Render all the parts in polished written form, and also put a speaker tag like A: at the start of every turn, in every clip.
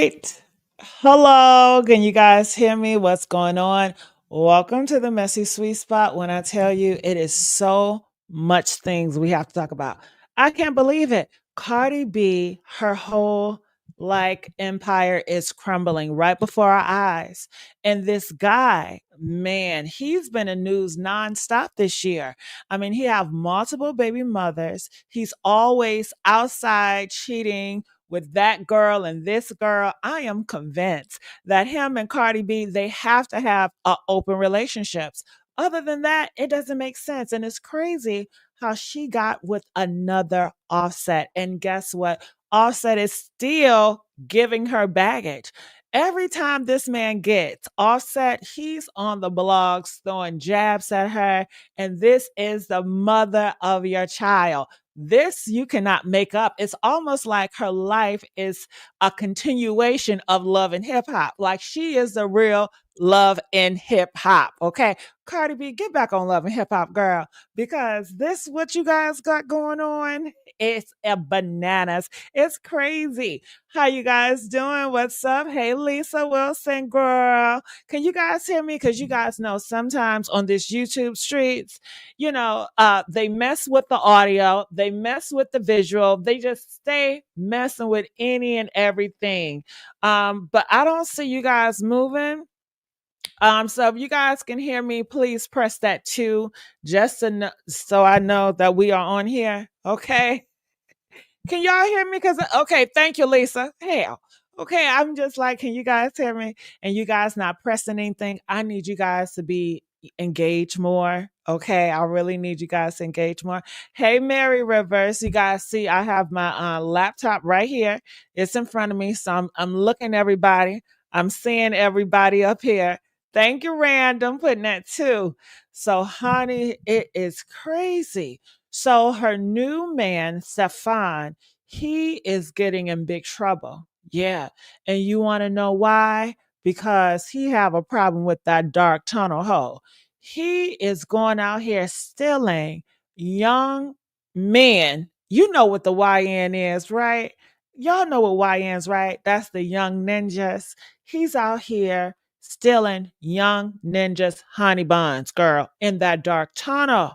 A: right. Hello. Can you guys hear me? What's going on? Welcome to the messy sweet spot. When I tell you it is so much things we have to talk about. I can't believe it. Cardi B, her whole empire is crumbling right before our eyes. And this guy, man, he's been in news nonstop this year. I mean, he have multiple baby mothers. He's always outside cheating with that girl and this girl. I am convinced that him and Cardi B, they have to have open relationships. Other than that, it doesn't make sense. And it's crazy how she got with another Offset. And guess what? Offset is still giving her baggage. Every time this man gets Offset, he's on the blogs throwing jabs at her. And this is the mother of your child. This you cannot make up. It's almost like her life is a continuation of Love and Hip Hop. Like she is the real Love and Hip Hop. Okay. Cardi B, get back on Love and Hip Hop, girl, because this what you guys got going on. It's a bananas. It's crazy. How you guys doing? What's up? Hey, Lisa Wilson, girl. Can you guys hear me? Because you guys know sometimes on this YouTube streets, they mess with the audio, they mess with the visual, they just stay messing with any and everything. But I don't see you guys moving. So if you guys can hear me, please press that two, just to so I know that we are on here. Okay. Can y'all hear me? Because okay, thank you, Lisa. Hell. Okay, I'm just like, can you guys hear me? And you guys not pressing anything. I need you guys to be engaged more. Okay, I really need you guys to engage more. Hey, Mary Rivers, you guys see I have my laptop right here. It's in front of me, so I'm looking at everybody. I'm seeing everybody up here. Thank you, Random, putting that too. So, honey, it is crazy. So her new man, Stefon, he is getting in big trouble. Yeah. And you want to know why? Because he have a problem with that dark tunnel hole. He is going out here stealing young men. You know what the YN is, right? Y'all know what YN's, right? That's the young ninjas. He's out here stealing young ninjas, honey buns, girl, in that dark tunnel.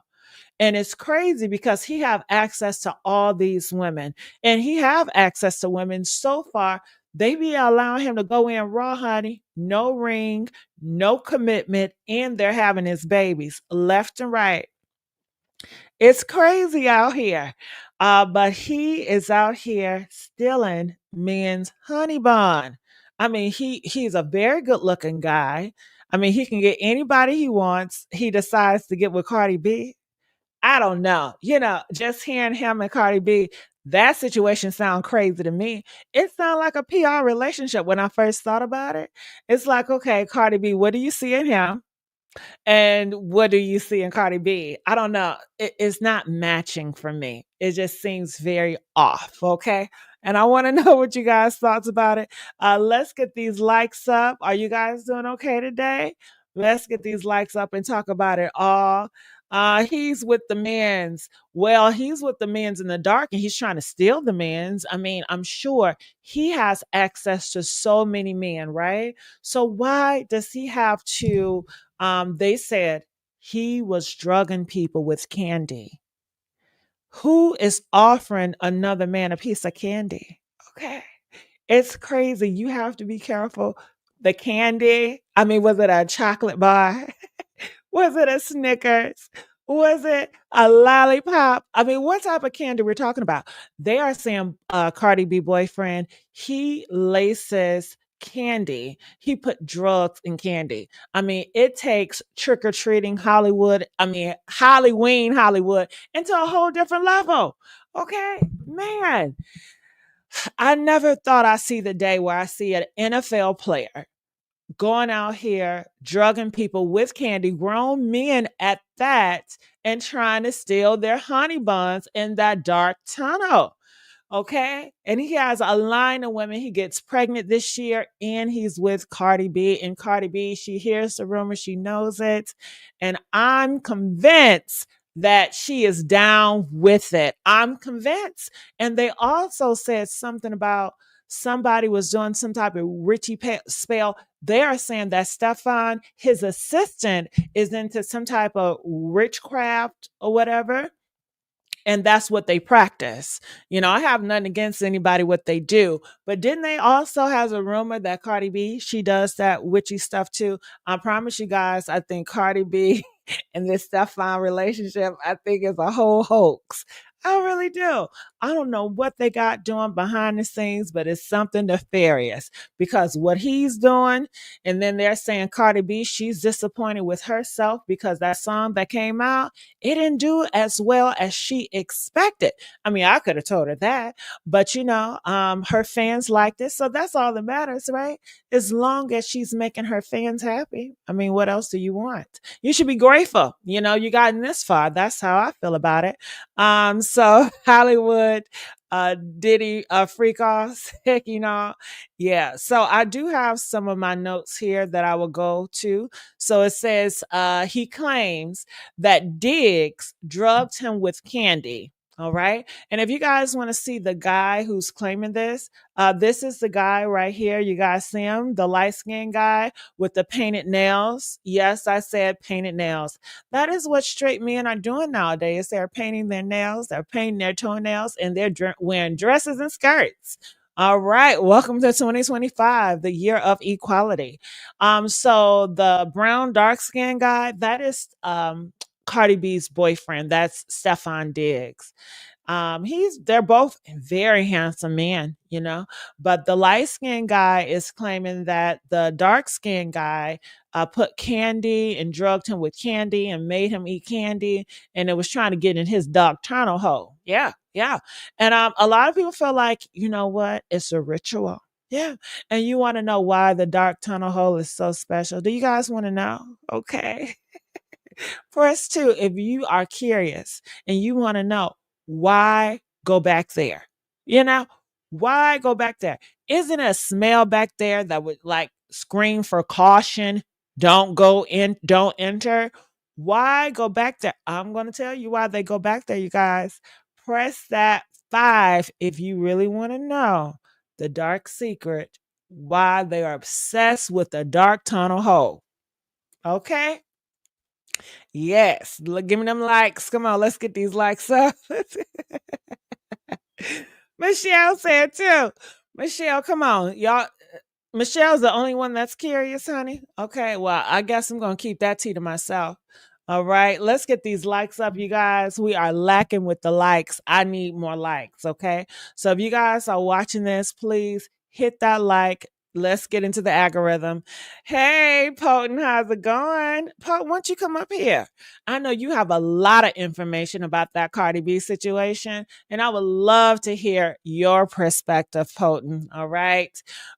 A: And it's crazy because he have access to all these women, and he have access to women. So far they be allowing him to go in raw, honey, no ring, no commitment, and they're having his babies left and right. It's crazy out here. But he is out here stealing men's honey bun. I mean, he's a very good looking guy. I mean, he can get anybody he wants. He decides to get with Cardi B. I don't know. Just hearing him and Cardi B, that situation sound crazy to me. It sounds like a PR relationship when I first thought about it. It's like, okay, Cardi B, what do you see in him? And what do you see in Cardi B? I don't know. It's not matching for me. It just seems very off. Okay. And I want to know what you guys' thoughts about it. Let's get these likes up. Are you guys doing okay today? Let's get these likes up and talk about it all. He's with the men's. Well, he's with the men's in the dark and he's trying to steal the men's. I mean, I'm sure he has access to so many men, right? So why does he have to they said he was drugging people with candy. Who is offering another man a piece of candy? Okay. It's crazy. You have to be careful. The candy, I mean, was it a chocolate bar? Was it a Snickers? Was it a lollipop? I mean, what type of candy we're talking about? They are saying Cardi B boyfriend, he laces candy. He put drugs in candy. I mean, it takes trick or treating Hollywood, I mean, Halloween Hollywood into a whole different level. Okay, man, I never thought I'd see the day where I see an NFL player going out here drugging people with candy, grown men at that, and trying to steal their honey buns in that dark tunnel. Okay. And he has a line of women. He gets pregnant this year and he's with Cardi B. And Cardi B, she hears the rumor, she knows it. And I'm convinced that she is down with it. I'm convinced. And they also said something about somebody was doing some type of spell. They are saying that Stefon, his assistant, is into some type of witchcraft or whatever, and that's what they practice. I have nothing against anybody what they do, but didn't they also has a rumor that Cardi B, she does that witchy stuff too? I promise you guys, I think Cardi B and this Stefan relationship, I think is a whole hoax. I really do. I don't know what they got doing behind the scenes, but it's something nefarious because what he's doing, and then they're saying Cardi B, she's disappointed with herself because that song that came out, it didn't do as well as she expected. I mean, I could have told her that, but her fans liked it. So that's all that matters, right? As long as she's making her fans happy. I mean, what else do you want? You should be grateful. You gotten this far. That's how I feel about it. So Hollywood, Diddy, freak off, heck, yeah. So I do have some of my notes here that I will go to. So it says, he claims that Diggs drugged him with candy. All right. And if you guys want to see the guy who's claiming this is the guy right here. You guys see him, the light skinned guy with the painted nails. Yes, I said painted nails. That is what straight men are doing nowadays. They're painting their nails, they're painting their toenails, and they're wearing dresses and skirts. All right, welcome to 2025, the year of equality. So the brown dark skinned guy, that is Cardi B's boyfriend. That's Stefon Diggs. They're both very handsome men, but the light skinned guy is claiming that the dark skinned guy put candy and drugged him with candy and made him eat candy, and it was trying to get in his nocturnal hole. Yeah, yeah. And a lot of people feel like, you know what? It's a ritual. Yeah. And you want to know why the dark tunnel hole is so special. Do you guys want to know? Okay. For us too, if you are curious and you want to know why go back there, you know, why go back there? Isn't a smell back there that would like scream for caution? Don't go in, don't enter. Why go back there? I'm going to tell you why they go back there, you guys. Press that 5 if you really want to know the dark secret, why they are obsessed with the dark tunnel hole. Okay? Yes, give me them likes. Come on, let's get these likes up. Michelle said too. Michelle, come on, y'all. Michelle's the only one that's curious, honey. Okay, well, I guess I'm gonna keep that tea to myself. All right, let's get these likes up, you guys. We are lacking with the likes. I need more likes. Okay, so if you guys are watching this, please hit that like. Let's get into the algorithm. Hey, Potent, how's it going? Potent, why don't you come up here? I know you have a lot of information about that Cardi B situation, and I would love to hear your perspective, Potent. All right.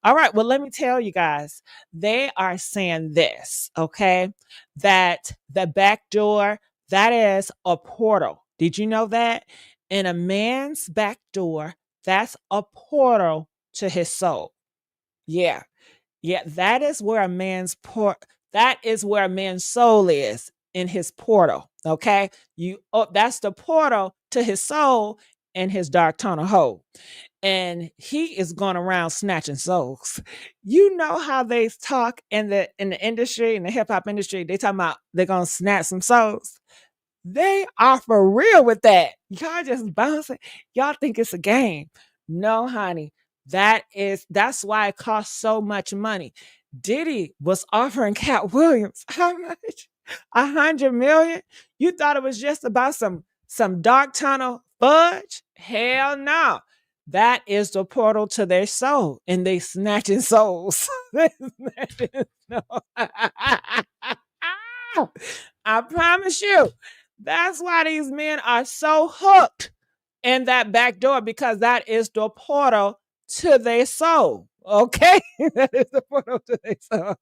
A: All right. Well, let me tell you guys, they are saying this, okay? That the back door, that is a portal. Did you know that? In a man's back door, that's a portal to his soul. Yeah. Yeah, that is where a man's that is where a man's soul is, in his portal. Okay. That's the portal to his soul and his dark tunnel hole. And he is going around snatching souls. You know how they talk in the industry, in the hip hop industry, they talking about they're gonna snatch some souls. They are for real with that. Y'all just bouncing. Y'all think it's a game. No, honey. That's why it costs so much money. Diddy was offering Cat Williams how much? 100 million? You thought it was just about some dark tunnel fudge? Hell no. That is the portal to their soul, and they snatching souls. They snatching souls. I promise you. That's why these men are so hooked in that back door, because that is the portal to their soul. Okay? That is the portal to their soul.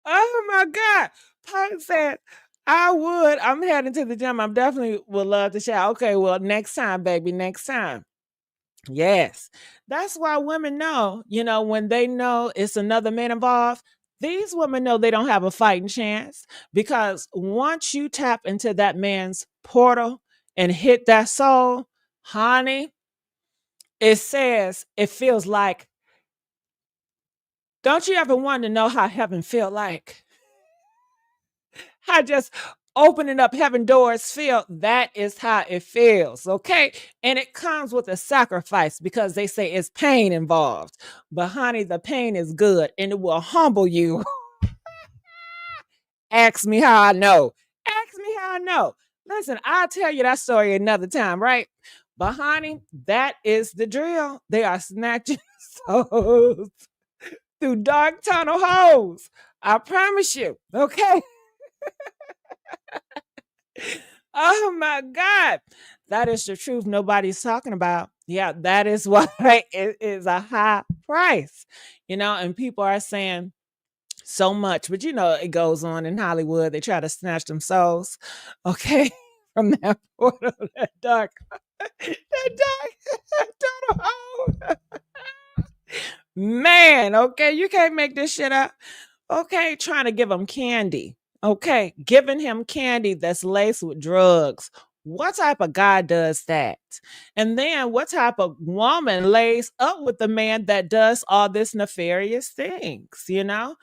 A: Oh my God. Punk said, I would. I'm heading to the gym. I definitely would love to shout. Okay, well, next time, baby, next time. Yes. That's why women know, when they know it's another man involved, these women know they don't have a fighting chance, because once you tap into that man's portal and hit that soul, honey, It says it feels like, don't you ever want to know how heaven feel like? How just opening up heaven doors feel? That is how it feels, okay? And it comes with a sacrifice because they say it's pain involved. But honey, the pain is good and it will humble you. Ask me how I know. Ask me how I know. Listen, I'll tell you that story another time, right? But honey, that is the drill. They are snatching souls through dark tunnel holes. I promise you. Okay. Oh my God. That is the truth nobody's talking about. Yeah, that is why it is a high price. And people are saying so much, but it goes on in Hollywood. They try to snatch them souls, okay, from that portal, that dark, that dark tunnel hole. Man, okay, you can't make this shit up. Okay, trying to give him candy. Okay, giving him candy that's laced with drugs. What type of guy does that? And then what type of woman lays up with the man that does all this nefarious things? And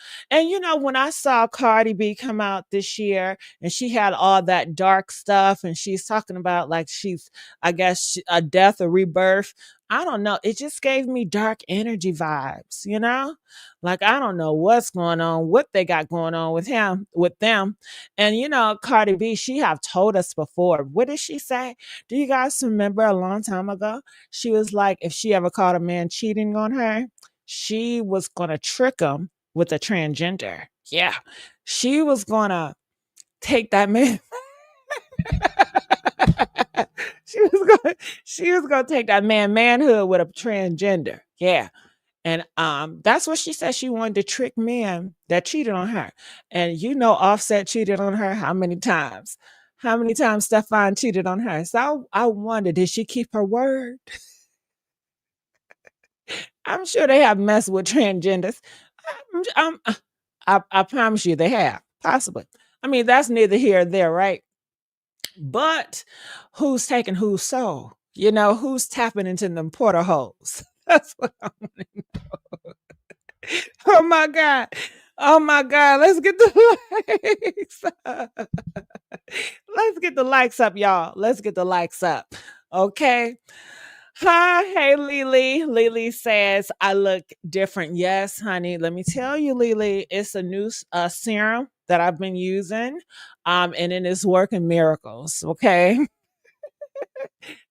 A: when I saw Cardi B come out this year and she had all that dark stuff and she's talking about like she's, I guess, a death or rebirth. I don't know. It just gave me dark energy vibes. Like I don't know what's going on, what they got going on with them. And Cardi B, she have told us before. What did she say? Do you guys remember a long time ago? She was like, if she ever caught a man cheating on her, she was gonna trick him with a transgender. Yeah. She was gonna take that man. She was gonna take that manhood with a transgender. Yeah. And that's what she said. She wanted to trick men that cheated on her. And Offset cheated on her how many times? How many times Stefon cheated on her? So I wonder, did she keep her word? I'm sure they have messed with transgenders. I promise you they have, possibly. I mean, that's neither here or there, right? But who's taking whose soul? Who's tapping into them porterholes? That's what I want to know. Oh my God. Oh my God. Let's get the likes up. Let's get the likes up, y'all. Let's get the likes up. Okay. Hi, hey Lily. Lily says, I look different. Yes, honey. Let me tell you, Lily, it's a new serum that I've been using. And it is working miracles. Okay.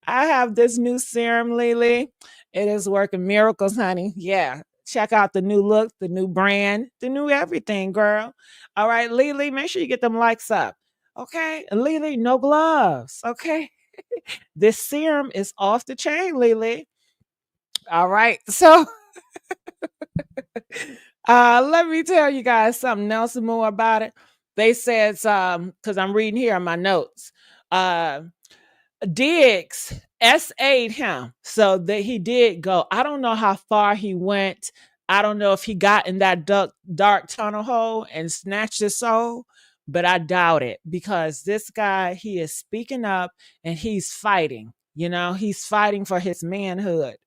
A: I have this new serum, Lily. It is working miracles, honey. Yeah. Check out the new look, the new brand, the new everything, girl. All right, Lily, make sure you get them likes up. Okay. And Lily, no gloves. Okay. This serum is off the chain, Lily. All right. So let me tell you guys something else more about it. They said because I'm reading here on my notes. Diggs SA'd him. So that he did go. I don't know how far he went. I don't know if he got in that dark tunnel hole and snatched his soul, but I doubt it because this guy, he is speaking up and he's fighting. He's fighting for his manhood.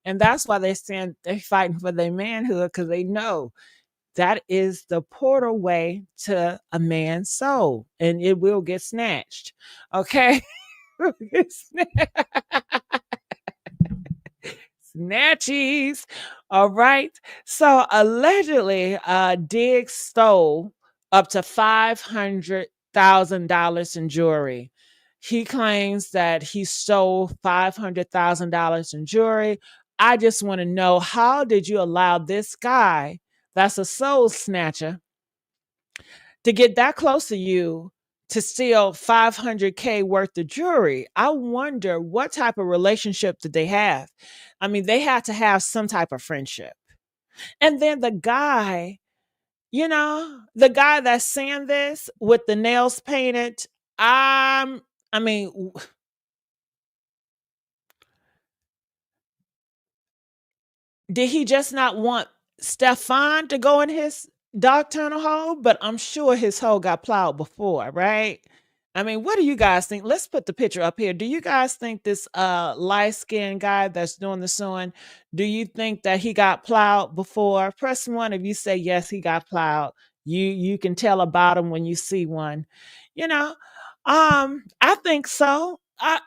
A: And that's why they're saying they're fighting for their manhood because they know that is the portal way to a man's soul and it will get snatched. Okay. Snatchies. All right. So allegedly, Diggs stole up to $500,000 in jewelry. He claims that he stole $500,000 in jewelry. I just want to know, how did you allow this guy that's a soul snatcher to get that close to you to steal 500K worth of jewelry? I wonder what type of relationship did they have? I mean, they had to have some type of friendship. And then the guy that's saying this with the nails painted, I mean, did he just not want Stefon to go in his dark tunnel hole? But I'm sure his hole got plowed before, right? I mean, what do you guys think? Let's put the picture up here. Do you guys think this light-skinned guy that's doing the sewing, do you think that he got plowed before? Press one if you say yes, he got plowed. You can tell about him when you see one. You know, I think so.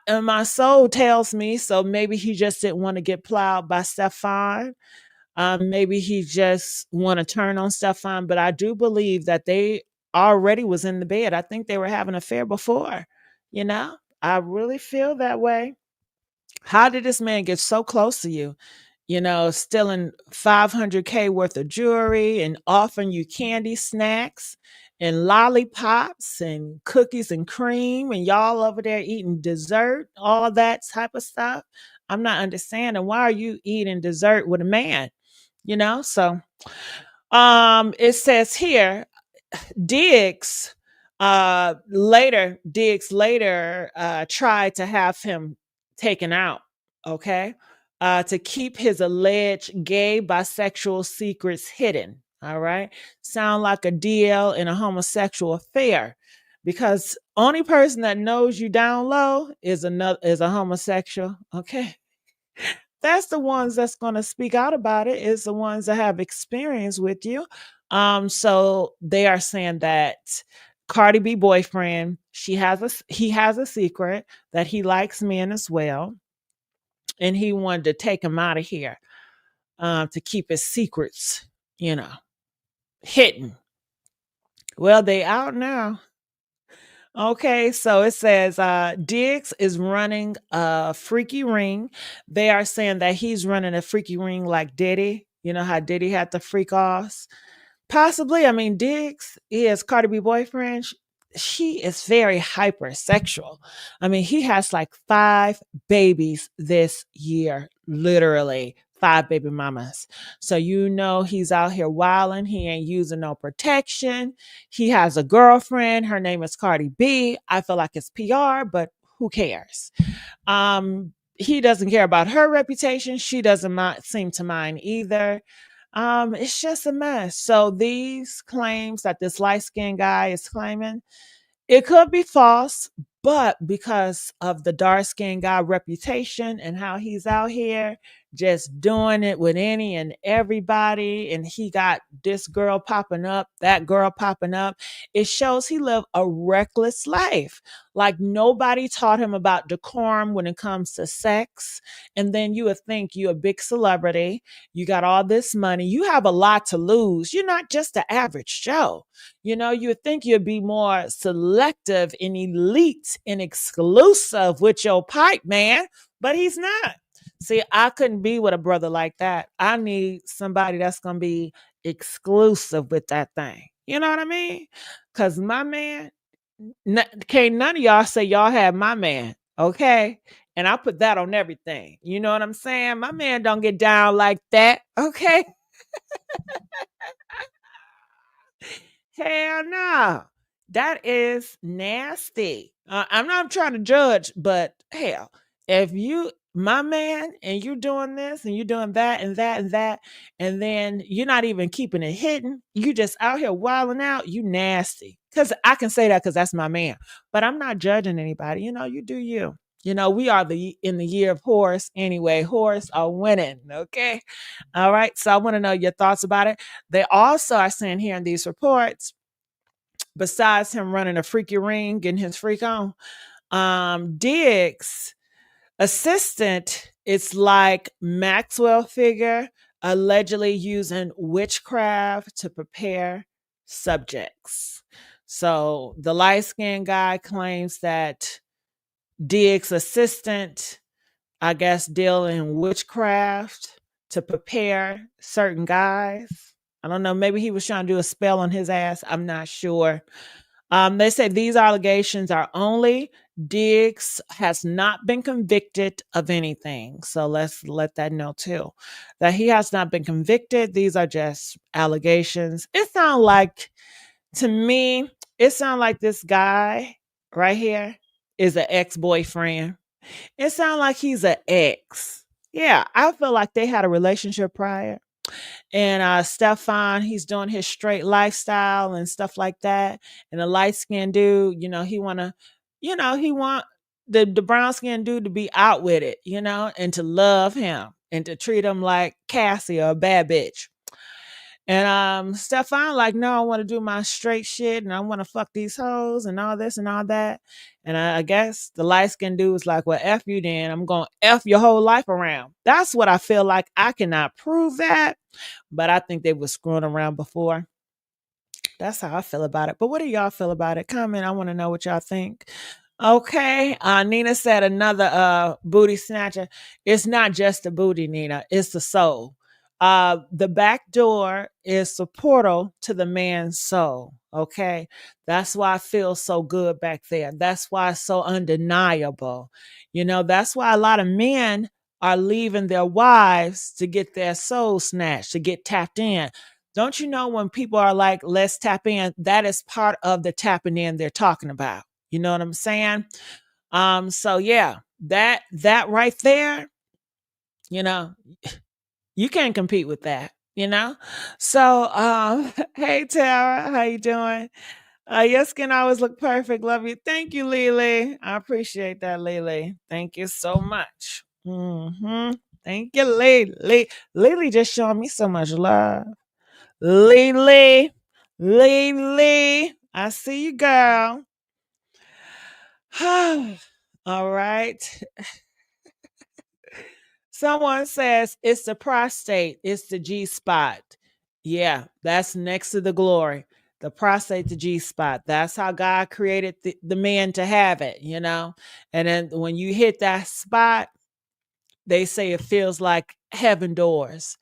A: And my soul tells me so. Maybe he just didn't want to get plowed by Stefon. Maybe he just want to turn on Stefan, but I do believe that they already was in the bed. I think they were having an affair before. You know, I really feel that way. How did this man get so close to you? You know, stealing 500K worth of jewelry and offering you candy snacks and lollipops and cookies and cream, and y'all over there eating dessert, all that type of stuff. I'm not understanding, why are you eating dessert with a man? You know, so it says here, Diggs later tried to have him taken out, okay, to keep his alleged gay bisexual secrets hidden. All right, sound like a deal in a homosexual affair, because only person that knows you down low is a homosexual. Okay, that's the ones that's going to speak out about it, is the ones that have experience with you. So they are saying that Cardi B boyfriend, he has a secret that he likes men as well, and he wanted to take him out of here, to keep his secrets, you know, hidden. Well, they out now. Okay, so it says Diggs is running a freaky ring. They are saying that he's running a freaky ring like Diddy. You know how Diddy had the freak offs? Possibly. I mean, Diggs is Cardi B boyfriend. She is very hypersexual. I mean, he has like 5 babies this year, literally 5 baby mamas. So you know he's out here wilding. He ain't using no protection. He has a girlfriend. Her name is Cardi B. I feel like it's PR, but who cares? He doesn't care about her reputation. She doesn't seem to mind either. It's just a mess. So these claims that this light skinned guy is claiming, it could be false, but because of the dark skinned guy reputation and how he's out here just doing it with any and everybody, and he got this girl popping up, that girl popping up, it shows he lived a reckless life. Like nobody taught him about decorum when it comes to sex. And then you would think you're a big celebrity, you got all this money, you have a lot to lose. You're not just the average Joe. You know, you would think you'd be more selective and elite and exclusive with your pipe, man, but he's not. See, I couldn't be with a brother like that. I need somebody that's going to be exclusive with that thing. You know what I mean? Because my man, can't none of y'all say y'all have my man, okay? And I put that on everything. You know what I'm saying? My man don't get down like that, okay? Hell no. That is nasty. I'm not trying to judge, but hell, if you my man and you're doing this and you're doing that and that and that, and then you're not even keeping it hidden, you just out here wilding out, you nasty. Cause I can say that because that's my man. But I'm not judging anybody. You know, you do you. You know, we are in the year of horse anyway. Horse are winning. Okay. All right. So I want to know your thoughts about it. They also are saying here in these reports, besides him running a freaky ring, getting his freak on, Diggs' assistant is like Maxwell figure, allegedly using witchcraft to prepare subjects. So the light skinned guy claims that Diggs' assistant, I guess, deal in witchcraft to prepare certain guys. I don't know. Maybe he was trying to do a spell on his ass. I'm not sure. They say these allegations are only Diggs has not been convicted of anything. So let's let that know too, that he has not been convicted. These are just allegations. It sounds like, to me, it sounds like this guy right here is an ex-boyfriend. It sounds like he's an ex. Yeah, I feel like they had a relationship prior. And Stefan, he's doing his straight lifestyle and stuff like that. And the light skinned dude, you know, he wanna he want the brown skinned dude to be out with it, and to love him and to treat him like Cassie or a bad bitch. And Stefan like, no, I want to do my straight shit and I want to fuck these hoes and all this and all that. And I guess the light skinned dude was like, well, F you then. I'm gonna F your whole life around. That's what I feel like. I cannot prove that, but I think they were screwing around before. That's how I feel about it. But what do y'all feel about it? Comment. I want to know what y'all think. Okay. Nina said another booty snatcher. It's not just the booty, Nina. It's the soul. The back door is the portal to the man's soul. Okay. That's why I feel so good back there. That's why it's so undeniable. That's why a lot of men are leaving their wives to get their soul snatched, to get tapped in. Don't you know when people are like, let's tap in, that is part of the tapping in they're talking about. You know what I'm saying? So yeah, that right there, you know, you can't compete with that. So hey Tara, how you doing? Your skin always look perfect. Love you. Thank you, Lily. I appreciate that, Lily. Thank you so much. Thank you, Lily. Lily just showing me so much love. Lily, Lily, I see you, girl. All right. Someone says it's the prostate, it's the G spot. Yeah, that's next to the glory. The prostate, the G spot. That's how God created the man to have it. And then when you hit that spot, they say it feels like heaven doors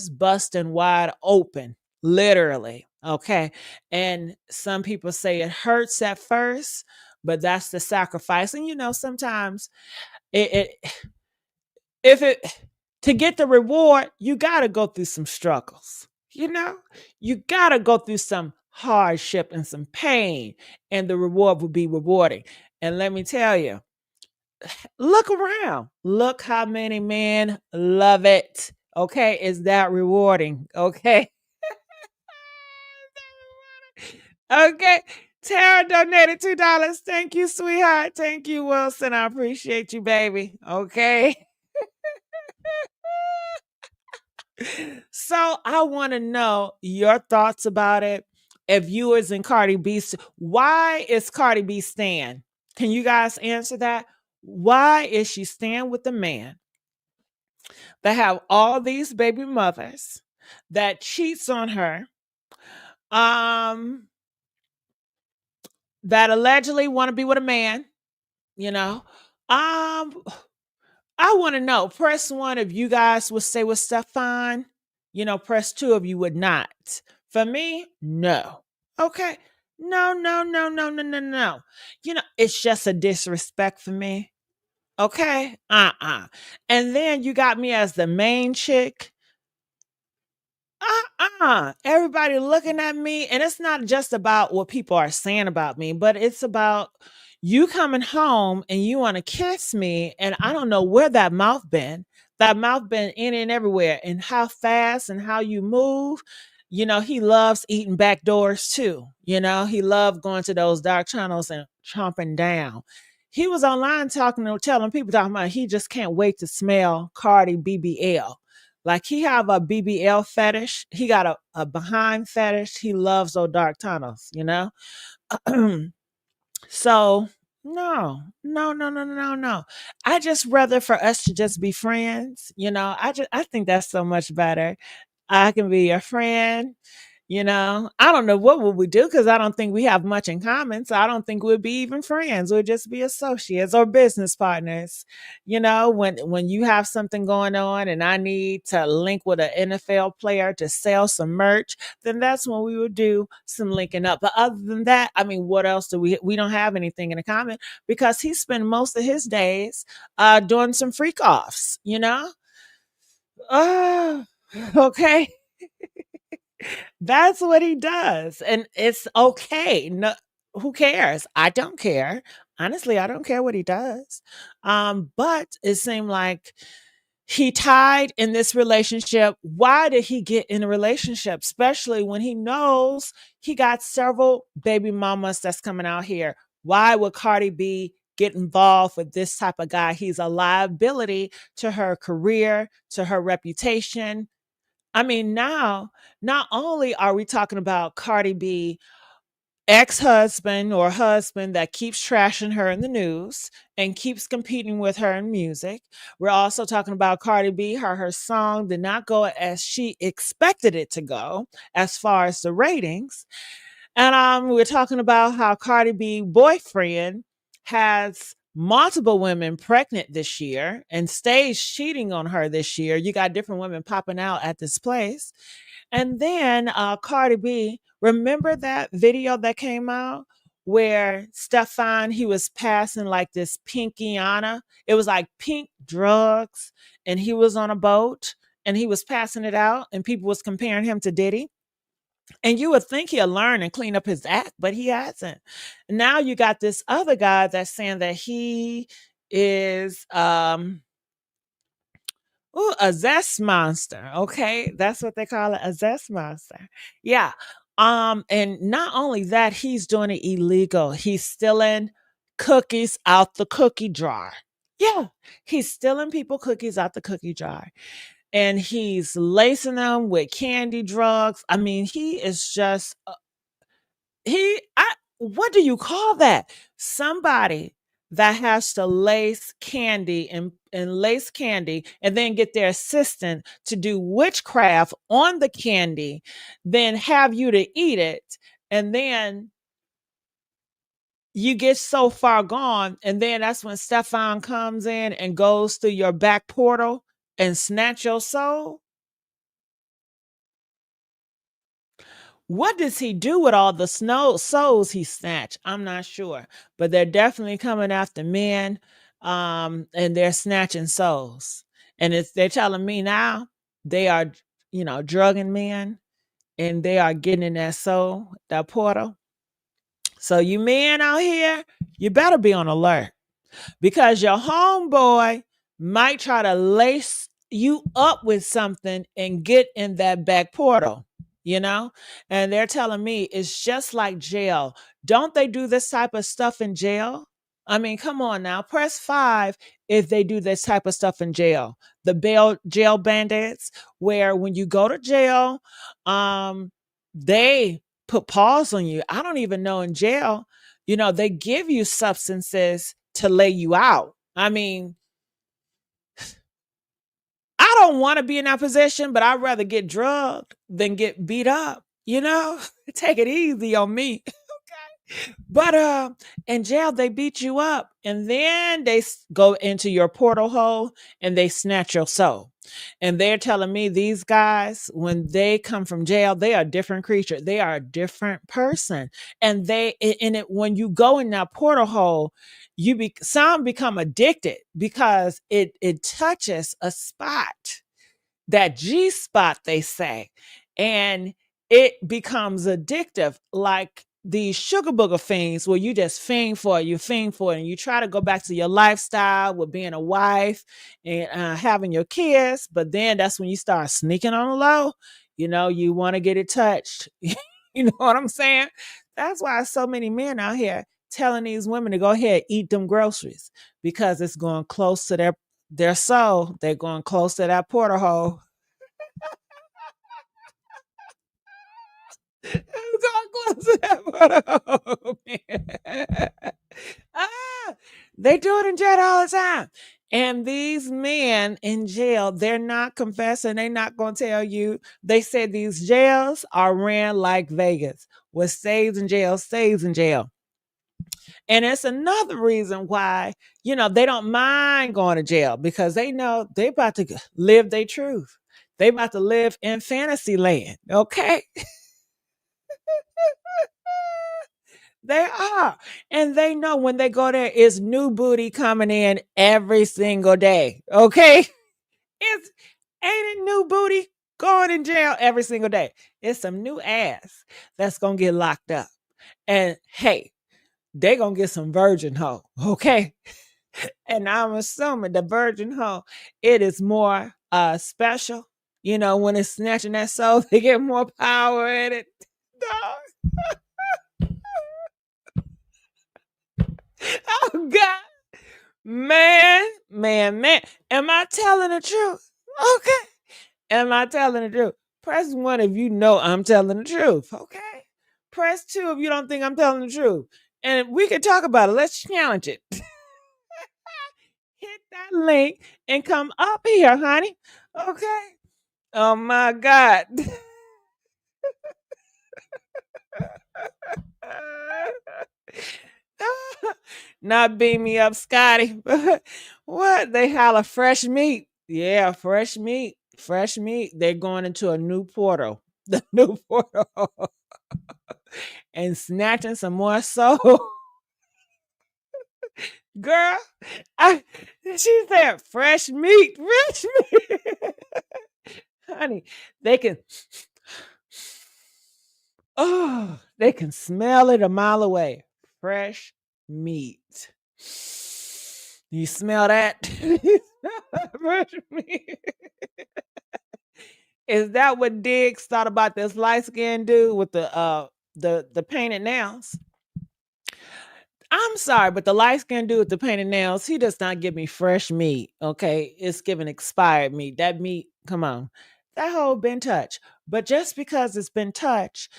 A: busting wide open, literally. Okay. And some people say it hurts at first, but that's the sacrifice. And sometimes it if it to get the reward, you got to go through some struggles. You got to go through some hardship and some pain, and the reward will be rewarding. And let me tell you, look around. Look how many men love it. Okay. Is that rewarding? Okay. Okay. Tara donated $2. Thank you, sweetheart. Thank you, Wilson. I appreciate you, baby. Okay. So I want to know your thoughts about it. If viewers in Cardi B, why is Cardi B staying? Can you guys answer that? Why is she staying with the man that have all these baby mothers, that cheats on her, um, that allegedly want to be with a man, you know? Um, I want to know. Press one if you guys would stay with Stefan. Press two if you would not. For me, no. Okay. No, no, no, no, no, no, no. It's just a disrespect for me. Okay. And then you got me as the main chick. Everybody looking at me, and it's not just about what people are saying about me, but it's about you coming home and you want to kiss me, and I don't know where that mouth been. That mouth been in and everywhere, and how fast and how you move. He loves eating back doors too. He loved going to those dark channels and chomping down. He was online telling people talking about he just can't wait to smell Cardi BBL. Like he have a BBL fetish. He got a behind fetish. He loves those dark tunnels. So no, no, no, no, no, no. I just rather for us to just be friends. I think that's so much better. I can be your friend. I don't know what would we do because I don't think we have much in common. So I don't think we'd be even friends. We'd just be associates or business partners. When you have something going on and I need to link with an NFL player to sell some merch, then that's when we would do some linking up. But other than that, I mean, what else do we don't have anything in common because he spent most of his days doing some freak offs. Oh, okay. That's what he does, and it's okay. No, who cares? I don't care. Honestly, I don't care what he does. But it seemed like he tied in this relationship. Why did he get in a relationship, especially when he knows he got several baby mamas that's coming out here? Why would Cardi B get involved with this type of guy? He's a liability to her career, to her reputation. I mean, now, not only are we talking about Cardi B ex-husband or husband that keeps trashing her in the news and keeps competing with her in music. We're also talking about Cardi B. Her song did not go as she expected it to go as far as the ratings. And we're talking about how Cardi B boyfriend has multiple women pregnant this year and stays cheating on her this year. You got different women popping out at this place. And then Cardi B, remember that video that came out where Stefon, he was passing like this pinkiana? It was like pink drugs, and he was on a boat and he was passing it out, and people was comparing him to Diddy. And you would think he'll learn and clean up his act, but he hasn't. Now you got this other guy that's saying that he is ooh, a zest monster. Okay. That's what they call it, a zest monster. Yeah. And not only that, he's doing it illegal. He's stealing cookies out the cookie jar. Yeah. He's stealing people cookies out the cookie jar. And he's lacing them with candy drugs. I mean, he is just he I what do you call that? Somebody that has to lace candy and lace candy and then get their assistant to do witchcraft on the candy, then have you to eat it, and then you get so far gone, and then that's when Stefan comes in and goes through your back portal and snatch your soul. What does he do with all the snow souls he snatched? I'm not sure, but they're definitely coming after men, and they're snatching souls. And it's they're telling me now they are, drugging men, and they are getting in that soul, that portal. So you men out here, you better be on alert because your homeboy might try to lace you up with something and get in that back portal, you know? And they're telling me it's just like jail. Don't they do this type of stuff in jail? I mean, come on now. Press 5 if they do this type of stuff in jail. The jail bandits, where when you go to jail, they put paws on you. I don't even know in jail, they give you substances to lay you out. I mean, I don't want to be in that position, but I'd rather get drugged than get beat up, Take it easy on me. But in jail they beat you up, and then they go into your portal hole and they snatch your soul. And they're telling me these guys, when they come from jail, they are a different creature. They are a different person. And they in it when you go in that portal hole, some become addicted because it touches a spot, that G spot, they say, and it becomes addictive, like these sugar booger fiends, where you just fiend for it, and you try to go back to your lifestyle with being a wife and having your kids, but then that's when you start sneaking on the low. You want to get it touched. You know what I'm saying? That's why so many men out here telling these women to go ahead eat them groceries because it's going close to their soul. They're going close to that porterhole. It's all close to that porterhole, man. Ah, they do it in jail all the time. And these men in jail, they're not confessing. They're not going to tell you. They said these jails are ran like Vegas. What stays in jail stays in jail. And it's another reason why, they don't mind going to jail because they know they about to live their truth. They about to live in fantasy land. Okay. They are. And they know when they go there, it's new booty coming in every single day. Okay. It's ain't it new booty going in jail every single day. It's some new ass that's gonna get locked up. And hey, they gonna get some virgin hoe. Okay. And I'm assuming the virgin hoe, it is more special. When it's snatching that soul, they get more power in it. Dog. Oh God. Man. Am I telling the truth? Okay. Am I telling the truth? Press one if you know I'm telling the truth. Okay. Press two if you don't think I'm telling the truth. And we can talk about it. Let's challenge it. Hit that link and come up here, honey. Okay. Oh my God. Not beam me up, Scotty. What? They holler fresh meat. Yeah, fresh meat. Fresh meat. They're going into a new portal. The new portal. And snatching some more soul. Girl, she said fresh meat. Fresh meat. Honey, they can they can smell it a mile away. Fresh meat. You smell that? Fresh meat. Is that what Diggs thought about this light skinned dude with the painted nails? I'm sorry, but the light skinned dude with the painted nails, he does not give me fresh meat. Okay. It's giving expired meat. That meat, come on. That whole been touched. But just because it's been touched,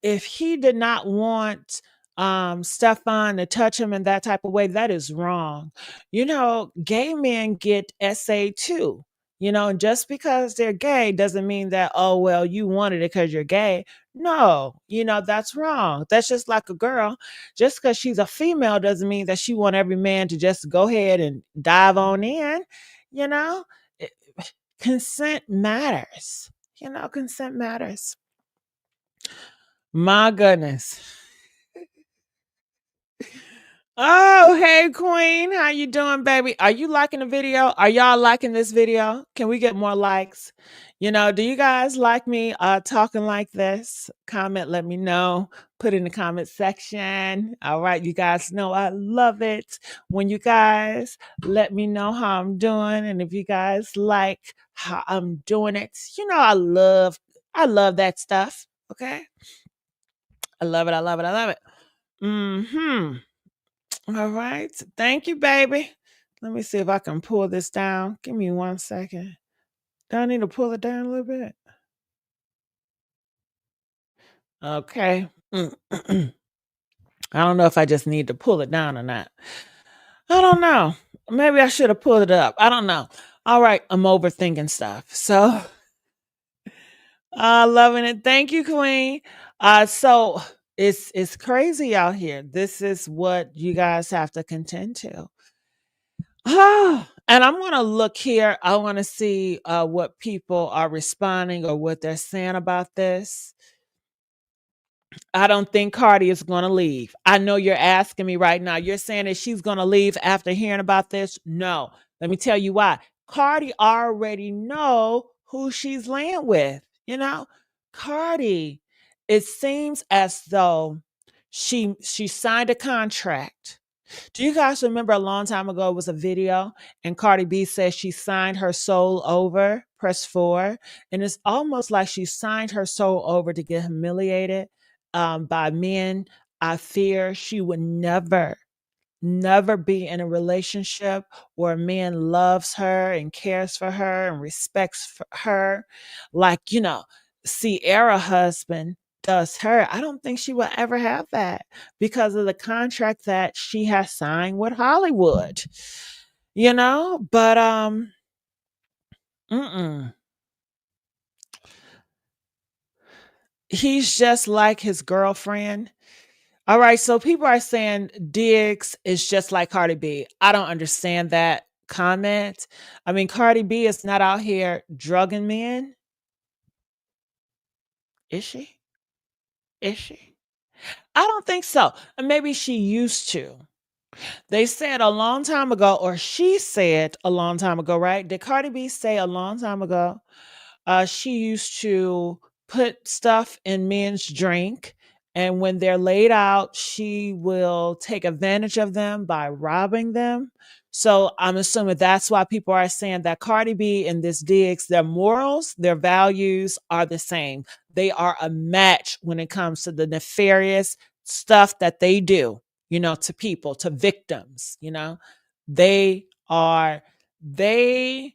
A: if he did not want Stefon to touch him in that type of way, that is wrong. You know, gay men get SA too. You know, and just because they're gay doesn't mean that, oh, well, you wanted it because you're gay. No, you know, that's wrong. That's just like a girl. Just because she's a female doesn't mean that she want every man to just go ahead and dive on in. You know, It- consent matters. You know, consent matters. My goodness. Oh, hey Queen, how you doing, baby? Are you liking the video? Are y'all liking this video? Can we get more likes? You know, do you guys like me talking like this? Comment, let me know. Put in the comment section. All right, you guys know I love it when you guys let me know how I'm doing, and if you guys like how I'm doing it. You know, I love that stuff. Okay, I love it. I love it. I love it. Hmm. All right. Thank you, baby. Let me see if I can pull this down. Give me 1 second. Do I need to pull it down a little bit? Okay. I don't know if I just need to pull it down or not. I don't know. Maybe I should have pulled it up. I don't know. All right. I'm overthinking stuff. So, loving it. Thank you, Queen. So it's crazy out here. This is what you guys have to contend to. And I'm going to look here. I want to see what people are responding or what they're saying about this. I don't think Cardi is going to leave. I know you're asking me right now. You're saying that she's going to leave after hearing about this? No. Let me tell you why. Cardi already know who she's laying with. You know, Cardi. It seems as though she signed a contract. Do you guys remember a long time ago it was a video and Cardi B says she signed her soul over, press 4, and it's almost like she signed her soul over to get humiliated by men. I fear she would never be in a relationship where a man loves her and cares for her and respects her like, you know, Sierra husband does her. I don't think she will ever have that because of the contract that she has signed with Hollywood. You know, but mm-mm. He's just like his girlfriend. All right, so people are saying Diggs is just like Cardi B. I don't understand that comment. I mean, Cardi B is not out here drugging men, is she? Is she? I don't think so. And maybe she used to. They said a long time ago, or she said a long time ago, right? Did Cardi B say a long time ago? She used to put stuff in men's drink, and when they're laid out, she will take advantage of them by robbing them. So I'm assuming that's why people are saying that Cardi B and this Diggs, their morals, their values are the same. They are a match when it comes to the nefarious stuff that they do. to people, to victims. They are, they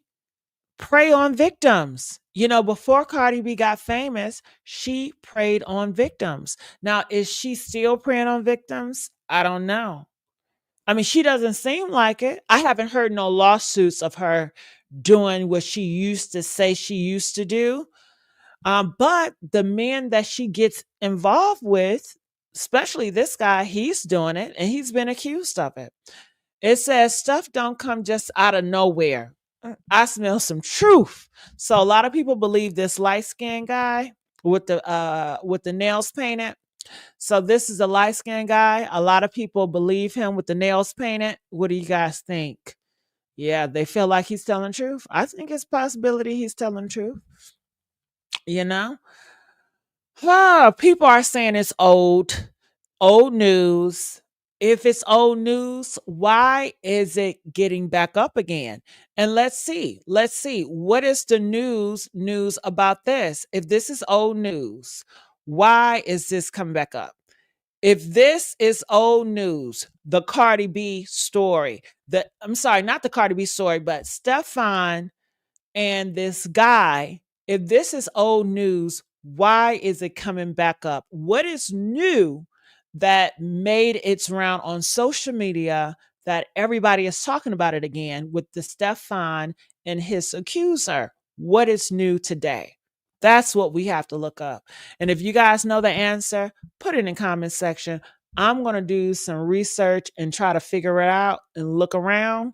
A: prey on victims. Before Cardi B got famous, she preyed on victims. Now, is she still preying on victims? I don't know. I mean, she doesn't seem like it. I haven't heard no lawsuits of her doing what she used to say she used to do. But the men that she gets involved with, especially this guy, he's doing it and he's been accused of it. It says stuff don't come just out of nowhere. I smell some truth. So a lot of people believe this light skinned guy with the nails painted. So this is a light skinned guy. A lot of people believe him with the nails painted. What do you guys think? Yeah, they feel like he's telling the truth. I think it's a possibility he's telling the truth. You know, people are saying it's old news. If it's old news, why is it getting back up again? And let's see what is the news about this. If this is old news, why is this coming back up? If this is old news, the Cardi B story, I'm sorry, not the Cardi B story, but Stefon and this guy, if this is old news, why is it coming back up? What is new that made its round on social media that everybody is talking about it again with the Stefon and his accuser? What is new today? That's what we have to look up. And if you guys know the answer, put it in the comment section. I'm going to do some research and try to figure it out and look around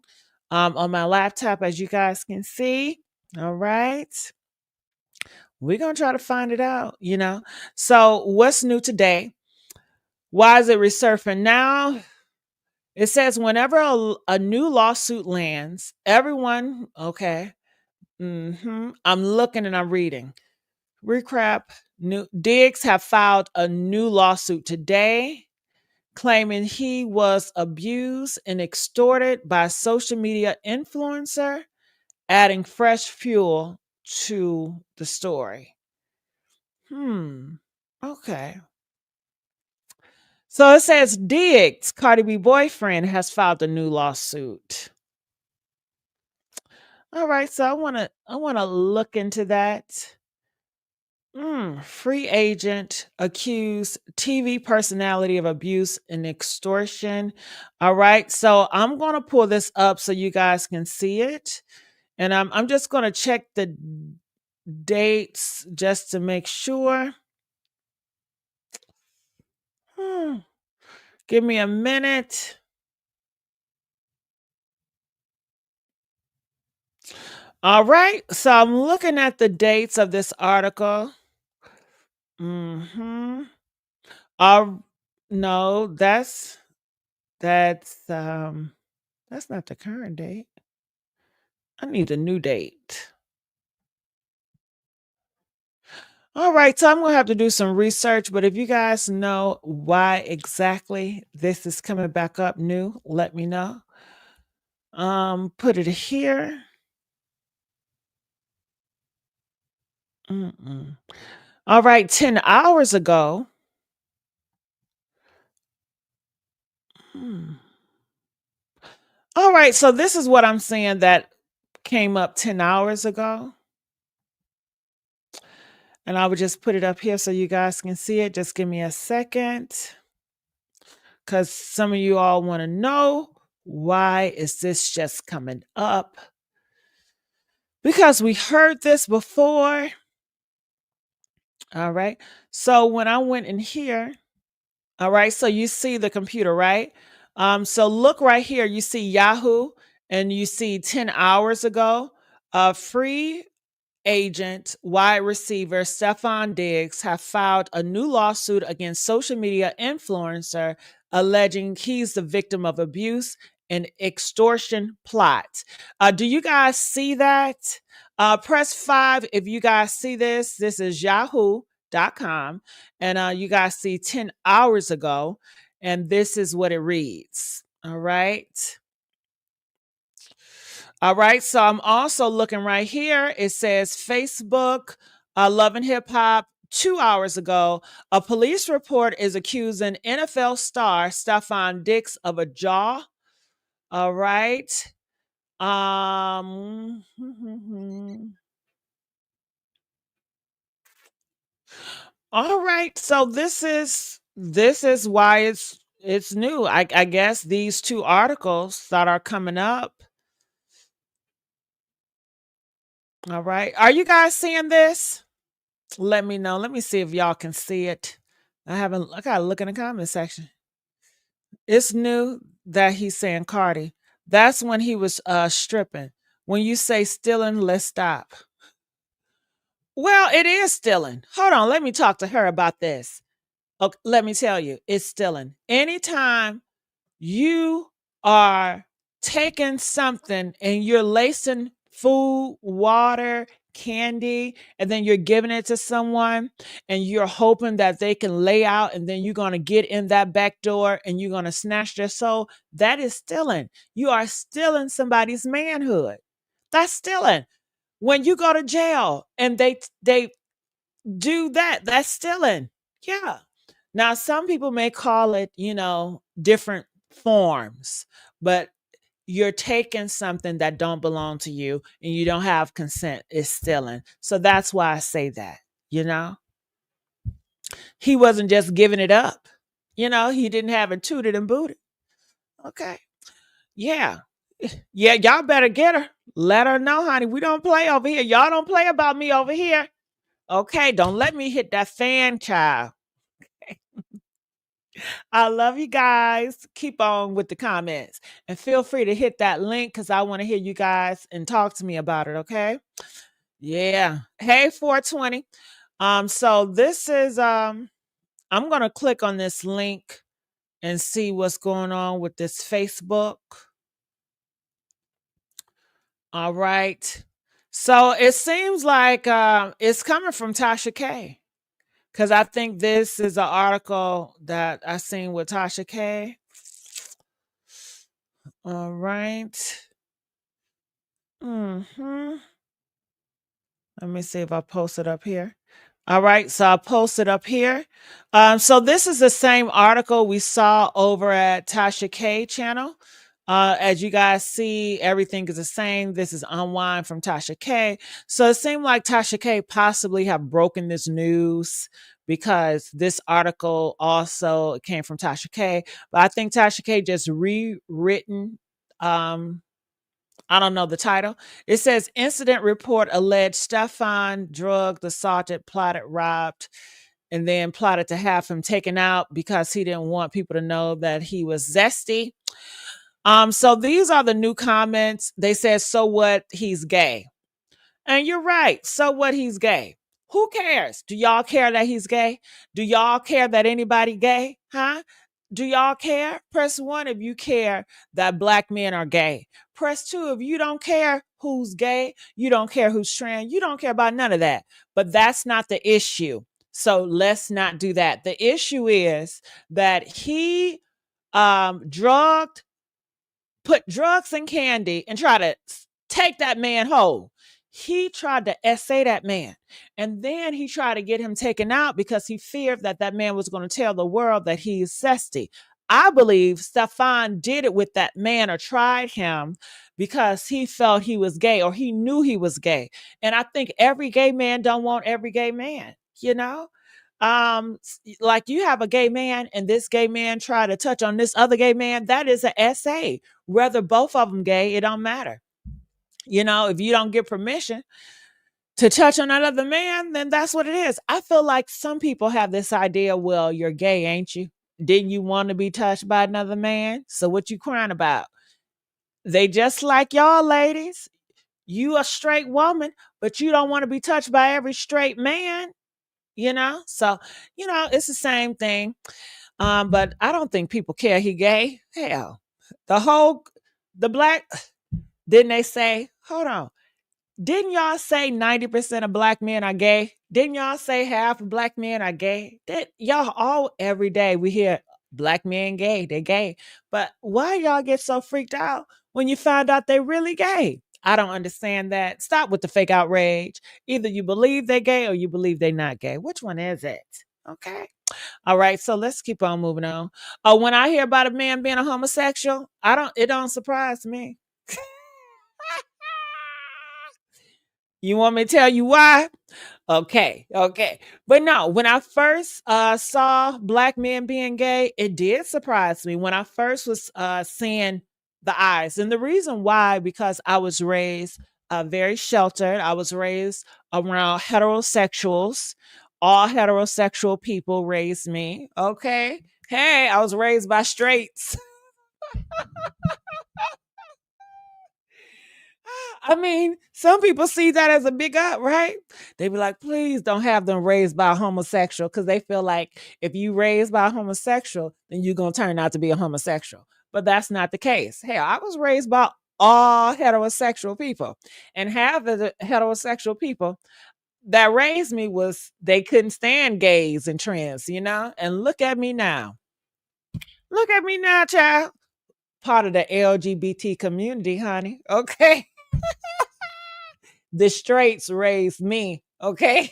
A: on my laptop, as you guys can see. All right. We're going to try to find it out. So, what's new today? Why is it resurfacing now? It says whenever a new lawsuit lands, everyone, okay. I'm looking and I'm reading. Recap. New Diggs have filed a new lawsuit today, claiming he was abused and extorted by a social media influencer, adding fresh fuel to the story. Okay. So it says Diggs, Cardi B boyfriend, has filed a new lawsuit. All right, so I wanna look into that. Free agent accused TV personality of abuse and extortion. All right, so I'm gonna pull this up so you guys can see it, and I'm just gonna check the dates just to make sure. Give me a minute. All right, so I'm looking at the dates of this article. Mm-hmm. No, that's not the current date. I need a new date. All right, so I'm gonna have to do some research, but if you guys know why exactly this is coming back up new, let me know. Put it here. All right, 10 hours ago. All right, so this is what I'm saying that came up 10 hours ago. And I would just put it up here so you guys can see it. Just give me a second. Because some of you all want to know, why is this just coming up? Because we heard this before. All right. So when I went in here, all right, so you see the computer, right? So look right here. You see Yahoo and you see 10 hours ago, free agent, wide receiver Stefon Diggs have filed a new lawsuit against social media influencer alleging he's the victim of abuse and extortion plot. Do you guys see that? Press 5 if you guys see this. This is yahoo.com. And you guys see 10 hours ago. And this is what it reads. All right. All right. So I'm also looking right here. It says Facebook, Love and Hip Hop 2 hours ago, a police report is accusing NFL star Stefon Diggs of a jaw. All right. Um, all right. So this is why it's new. I guess these two articles that are coming up. All right. Are you guys seeing this? Let me know. Let me see if y'all can see it. I gotta look in the comment section. It's new that he's saying Cardi. That's when he was stripping. When you say stealing, let's stop. Well, it is stealing. Hold on, let me talk to her about this. Okay, let me tell you, it's stealing. Anytime you are taking something and you're lacing food, water, candy, and then you're giving it to someone and you're hoping that they can lay out and then you're going to get in that back door and you're going to snatch their soul, that is stealing. You are stealing somebody's manhood. That's stealing. When you go to jail and they do that, that's stealing. Yeah. Now, some people may call it, different forms, but you're taking something that don't belong to you and you don't have consent is stealing. So that's why I say that, you know? He wasn't just giving it up. He didn't have it tooted and booted. Okay. Yeah. Yeah, y'all better get her. Let her know, honey. We don't play over here. Y'all don't play about me over here. Okay, don't let me hit that fan, child. I love you guys. Keep on with the comments and feel free to hit that link because I want to hear you guys and talk to me about it. Okay. Yeah. Hey, 420. So this is I'm gonna click on this link and see what's going on with this Facebook. All right. So it seems like it's coming from Tasha K. Because I think this is an article that I seen with Tasha K. All right. Mm-hmm. Let me see if I post it up here. All right, so I posted up here. So this is the same article we saw over at Tasha K channel. As you guys see, everything is the same. This is Unwind from Tasha K. So it seemed like Tasha K possibly have broken this news because this article also came from Tasha K. But I think Tasha K just rewritten I don't know the title. It says incident report alleged Stefan drugged, assaulted, plotted, robbed, and then plotted to have him taken out because he didn't want people to know that he was zesty. So these are the new comments. They said, so what? He's gay. And you're right. So what? He's gay. Who cares? Do y'all care that he's gay? Do y'all care that anybody gay? Huh? Do y'all care? Press 1 if you care that black men are gay. Press 2 if you don't care who's gay, you don't care who's trans, you don't care about none of that. But that's not the issue. So let's not do that. The issue is that he drugged, put drugs and candy and try to take that man whole. He tried to essay that man. And then he tried to get him taken out because he feared that that man was going to tell the world that he's zesty. I believe Stefan did it with that man or tried him because he felt he was gay or he knew he was gay. And I think every gay man don't want every gay man, you know? Like you have a gay man and this gay man try to touch on this other gay man, that is an essay. Whether both of them gay, it don't matter. If you don't get permission to touch on another man, then that's what it is. I feel like some people have this idea, well, you're gay, ain't you? Didn't you want to be touched by another man? So what you crying about? They just like y'all ladies. You a straight woman, but you don't want to be touched by every straight man, So, it's the same thing. But I don't think people care he gay. Hell, the black, didn't they say, hold on, didn't y'all say 90% of black men are gay? Didn't y'all say half of black men are gay? Y'all all every day we hear black men gay, they gay. But why y'all get so freaked out when you find out they really gay? I don't understand that. Stop with the fake outrage. Either you believe they're gay or you believe they're not gay. Which one is it? Okay. All right. So let's keep on moving on. When I hear about a man being a homosexual, it don't surprise me. You want me to tell you why? Okay, okay. But no, when I first saw black men being gay, it did surprise me when I first was seeing the eyes. And the reason why, because I was raised very sheltered. I was raised around heterosexuals. All heterosexual people raised me. Okay. Hey, I was raised by straights. I mean, some people see that as a big up, right? They be like, please don't have them raised by a homosexual because they feel like if you raised by a homosexual, then you're going to turn out to be a homosexual. But that's not the case. Hey, I was raised by all heterosexual people, and half of the heterosexual people that raised me was they couldn't stand gays and trans, And look at me now. Look at me now, child. Part of the LGBT community, honey. Okay. The straights raised me. Okay.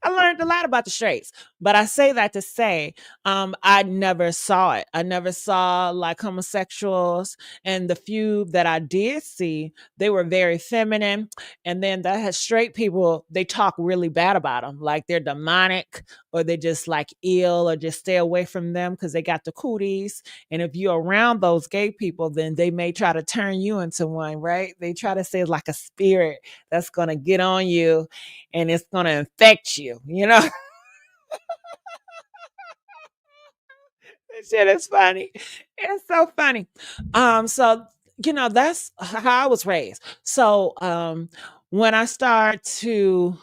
A: I learned a lot about the straights, but I say that to say, I never saw it. I never saw like homosexuals, and the few that I did see, they were very feminine. And then that has straight people, they talk really bad about them, like they're demonic, or they just like ill, or just stay away from them because they got the cooties. And if you're around those gay people, then they may try to turn you into one, right? They try to say like a spirit that's gonna get on you and it's gonna infect you. That shit is funny. It's so funny. So that's how I was raised. So when I start to,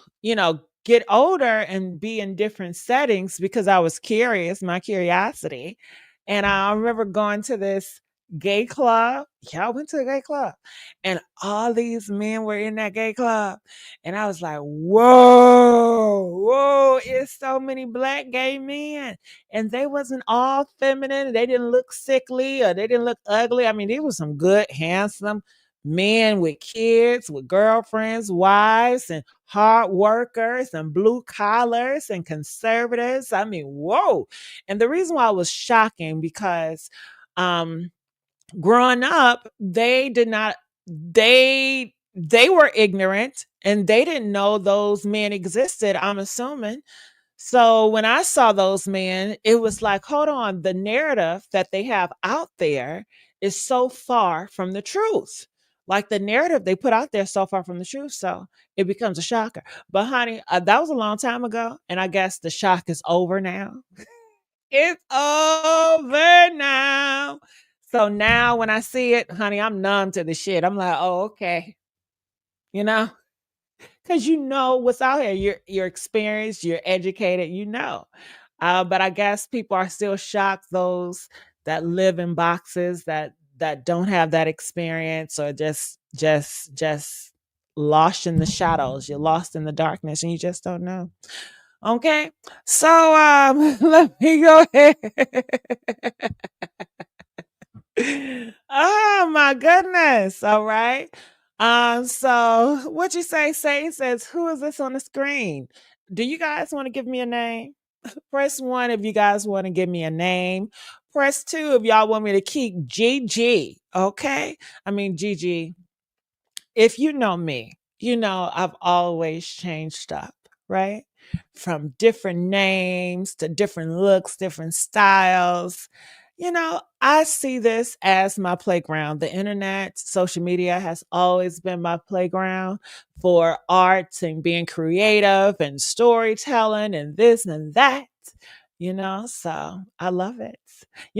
A: get older and be in different settings because I was curious, my curiosity. And I remember going to this gay club. Yeah, I went to a gay club. And all these men were in that gay club. And I was like, whoa, whoa, it's so many black gay men. And they wasn't all feminine. They didn't look sickly or they didn't look ugly. I mean, they were some good, handsome men with kids, with girlfriends, wives, and hard workers, and blue collars, and conservatives. I mean, whoa. And the reason why it was shocking because growing up, they did not they were ignorant and they didn't know those men existed, I'm assuming. So when I saw those men, it was like, hold on, the narrative that they have out there is so far from the truth. Like the narrative they put out there is so far from the truth. So it becomes a shocker. But honey, that was a long time ago. And I guess the shock is over now. It's over now. So now when I see it, honey, I'm numb to the shit. I'm like, oh, okay. You know? Because you know what's out here. You're experienced, you're educated, But I guess people are still shocked, those that live in boxes that don't have that experience, or just lost in the shadows. You're lost in the darkness and you just don't know. Okay. So let me go ahead. Oh my goodness. All right. So what you say, Satan says, who is this on the screen? Do you guys want to give me a name? Press 1 if you guys want to give me a name. Press 2 if y'all want me to keep GG. Okay. I mean, GG, if you know me, I've always changed up, right? From different names to different looks, different styles. I see this as my playground. The internet, social media has always been my playground for arts and being creative and storytelling and this and that. So I love it.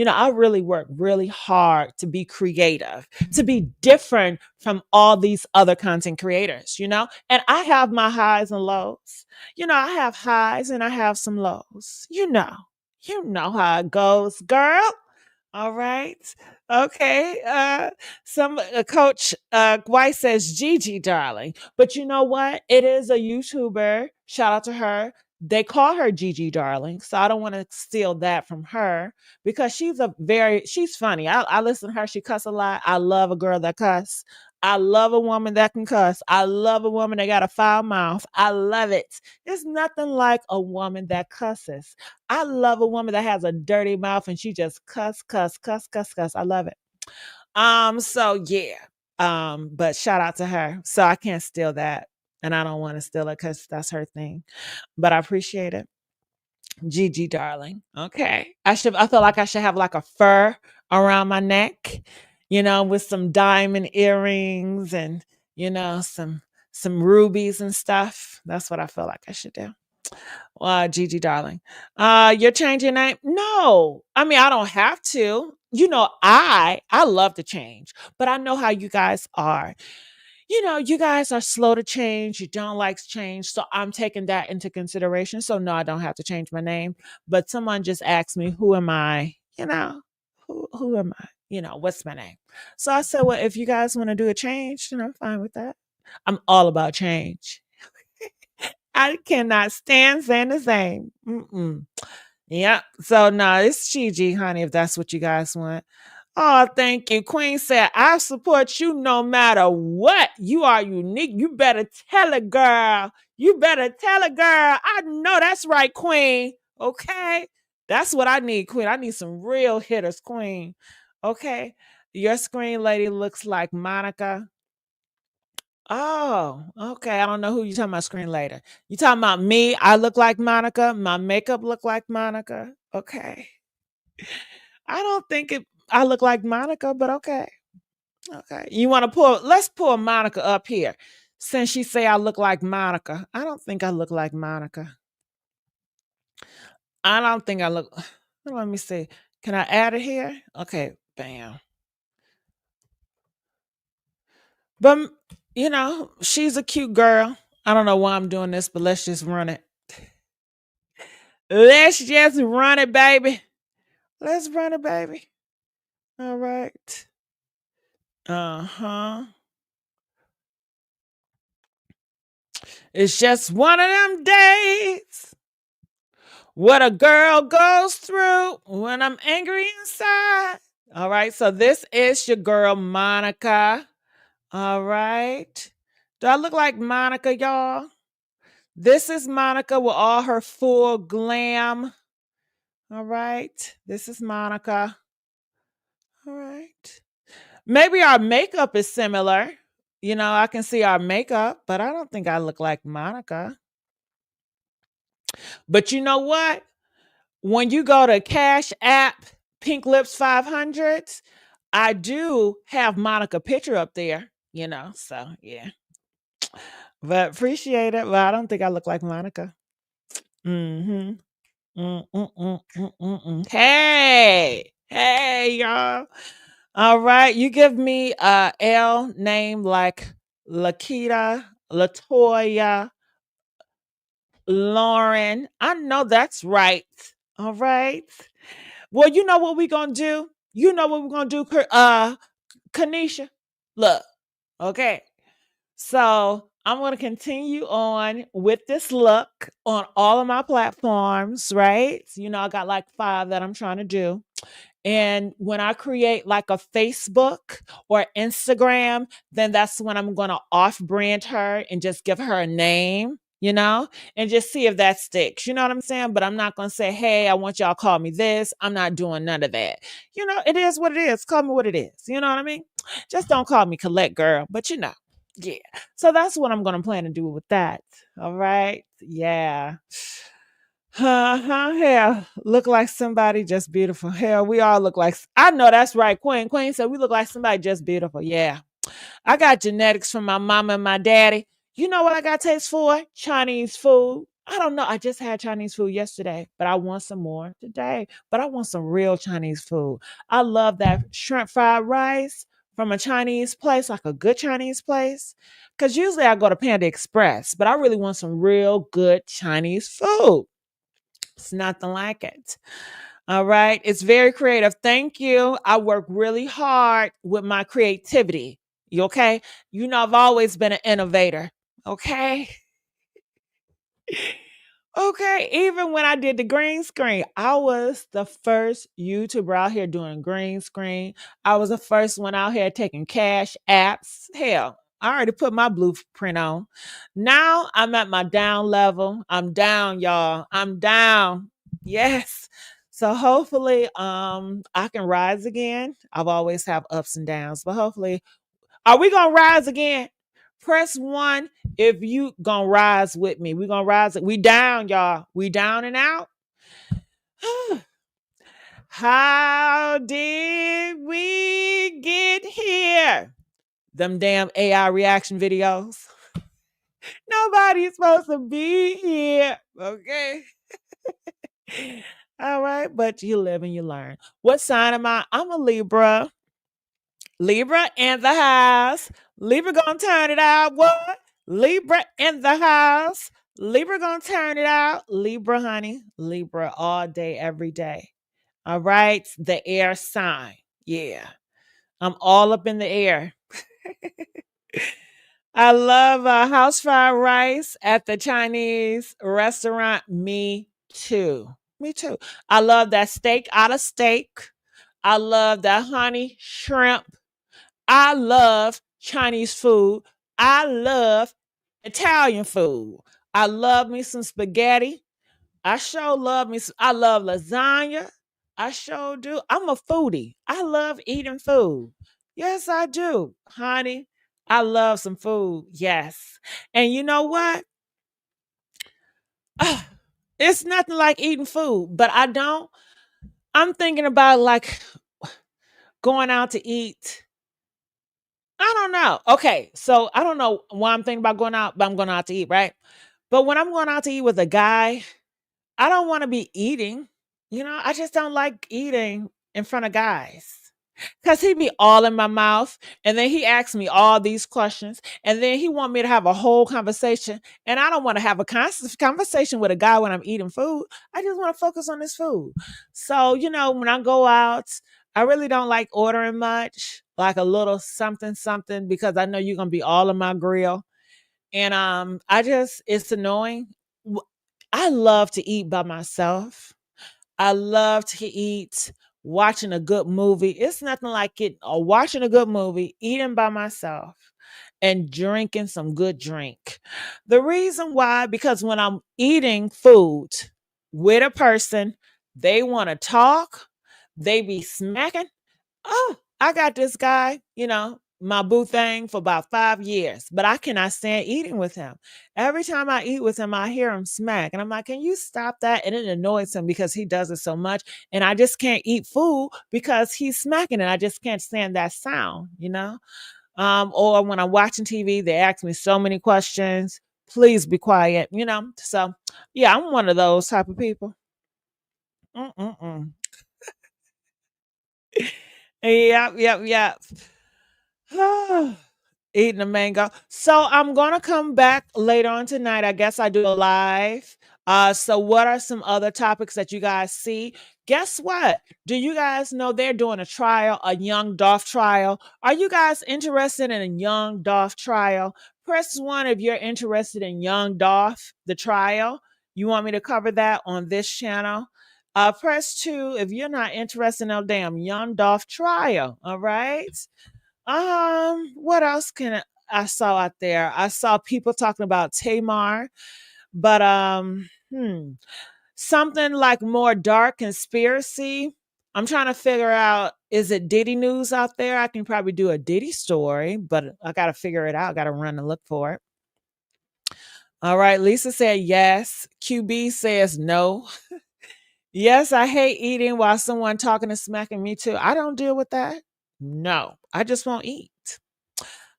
A: I really work really hard to be creative, to be different from all these other content creators, and I have my highs and lows. I have highs and I have some lows. You know how it goes, girl. All right. Okay. Some Coach White says Gigi, darling. But you know what? It is a YouTuber. Shout out to her They call her Gigi Darling, so I don't want to steal that from her because she's funny. I listen to her. She cuss a lot. I love a girl that cuss. I love a woman that can cuss. I love a woman that got a foul mouth. I love it. There's nothing like a woman that cusses. I love a woman that has a dirty mouth and she just cuss, cuss, cuss, cuss, cuss. I love it. So yeah. But shout out to her. So I can't steal that. And I don't want to steal it because that's her thing. But I appreciate it. Gigi darling. Okay. I feel like I should have like a fur around my neck, with some diamond earrings and, some rubies and stuff. That's what I feel like I should do. Gigi darling. You're changing your name? No. I mean, I don't have to. I love to change, but I know how you guys are. You guys are slow to change. You don't like change. So I'm taking that into consideration. So no, I don't have to change my name. But someone just asked me, who am I? Who am I? What's my name? So I said, well, if you guys want to do a change, then I'm fine with that. I'm all about change. I cannot stand saying the same. Mm-mm. Yeah. So no, it's Gigi, honey, if that's what you guys want. Oh, thank you. Queen said, I support you no matter what. You are unique. You better tell it, girl. You better tell it, girl. I know that's right, Queen. Okay. That's what I need, Queen. I need some real hitters, Queen. Okay. Your screen lady looks like Monica. Oh, okay. I don't know who you talking about screen later. You talking about me? I look like Monica. My makeup look like Monica. Okay. I don't think I look like Monica, but okay. Okay. You want to let's pull Monica up here. Since she say I look like Monica. I don't think I look like Monica. I don't think I look. Let me see. Can I add it here? Okay. Bam. But she's a cute girl. I don't know why I'm doing this, but let's just run it. Let's just run it, baby. Let's run it, baby. All right. Uh-huh. It's just one of them days. What a girl goes through when I'm angry inside. All right. So this is your girl, Monica. All right. Do I look like Monica, y'all? This is Monica with all her full glam. All right. This is Monica. All right. Maybe our makeup is similar. I can see our makeup, but I don't think I look like Monica. But you know what? When you go to Cash App, Pink Lips 500, I do have Monica picture up there, so yeah. But appreciate it. But I don't think I look like Monica. Mm-hmm. Hey, y'all. All right. You give me a L name like Lakita, Latoya, Lauren. I know that's right. All right. Well, you know what we're gonna do? You know what we're gonna do, Kanisha? Look, okay. So I'm gonna continue on with this look on all of my platforms, right? I got like 5 that I'm trying to do. And when I create like a Facebook or Instagram, then that's when I'm going to off brand her and just give her a name, and just see if that sticks. You know what I'm saying? But I'm not going to say, hey, I want y'all to call me this. I'm not doing none of that. It is what it is. Call me what it is. You know what I mean? Just don't call me Collect Girl, but yeah. So that's what I'm going to plan to do with that. All right. Yeah. Hell, look like somebody just beautiful. Hell, we all look like. I know that's right. Queen said we look like somebody just beautiful. Yeah, I got genetics from my mama and my daddy. You know what I got taste for? Chinese food. I don't know. I just had Chinese food yesterday, but I want some more today. But I want some real Chinese food. I love that shrimp fried rice from a Chinese place, like a good Chinese place. Because usually I go to Panda Express, but I really want some real good Chinese food. It's nothing like it. All right. It's very creative. Thank you. I work really hard with my creativity. You okay? I've always been an innovator. Okay. Okay, even when I did the green screen, I was the first YouTuber out here doing green screen. I was the first one out here taking cash apps. Hell, I already put my blueprint on. Now I'm at my down level. I'm down, y'all. I'm down. Yes. So hopefully I can rise again. I've always have ups and downs, but hopefully are we gonna rise again? Press one if you gonna rise with me. We gonna rise. We down, y'all. We down and out. How did we get here? Them damn AI reaction videos. Nobody's supposed to be here. Okay. All right, but you live and you learn. What sign am I? I'm a Libra. Libra in the house. Libra gonna turn it out. What? Libra in the house. Libra gonna turn it out. Libra, honey. Libra all day, every day. All right. The air sign. Yeah. I'm all up in the air. I love house fried rice at the Chinese restaurant. Me too. Me too. I love that steak out of steak. I love that honey shrimp. I love Chinese food. I love Italian food. I love me some spaghetti. I sure love me. I love lasagna. I sure do. I'm a foodie. I love eating food. Yes, I do, honey. I love some food. Yes. And you know what? Ah, it's nothing like eating food, but I'm thinking about like going out to eat. I don't know. Okay, so I don't know why I'm thinking about going out, but I'm going out to eat, right? But when I'm going out to eat with a guy, I don't want to be eating. I just don't like eating in front of guys. Cause he be all in my mouth, and then he asks me all these questions, and then he want me to have a whole conversation, and I don't want to have a constant conversation with a guy when I'm eating food. I just want to focus on this food. So when I go out, I really don't like ordering much, like a little something something, because I know you're gonna be all in my grill, and I just it's annoying. I love to eat by myself. I love to eat watching a good movie. It's nothing like it watching a good movie, eating by myself, and drinking some good drink. The reason why, because when I'm eating food with a person, they want to talk, they be smacking. Oh, I got this guy, my boo thing for about 5 years, but I cannot stand eating with him. Every time I eat with him, I hear him smack. And I'm like, can you stop that? And it annoys him because he does it so much. And I just can't eat food because he's smacking and I just can't stand that sound. Or when I'm watching TV, they ask me so many questions. Please be quiet. So, yeah, I'm one of those type of people. Mm-mm-mm. Yep, yep, yep. Eating a mango. So I'm gonna come back later on tonight. I guess I do a live. So what are some other topics that you guys see? Guess what? Do you guys know they're doing a trial, a young Dolph trial? Are you guys interested in a young Dolph trial? Press one if you're interested in young Dolph, the trial. You want me to cover that on this channel? Press two if you're not interested in no damn young Dolph trial. All right. What else I saw out there? I saw people talking about Tamar, but something like more dark conspiracy. I'm trying to figure out, is it Diddy news out there? I can probably do a Diddy story, but I gotta figure it out. I gotta run and look for it. All right, Lisa said yes. QB says no. Yes, I hate eating while someone talking and smacking me too. I don't deal with that. No, I just won't eat.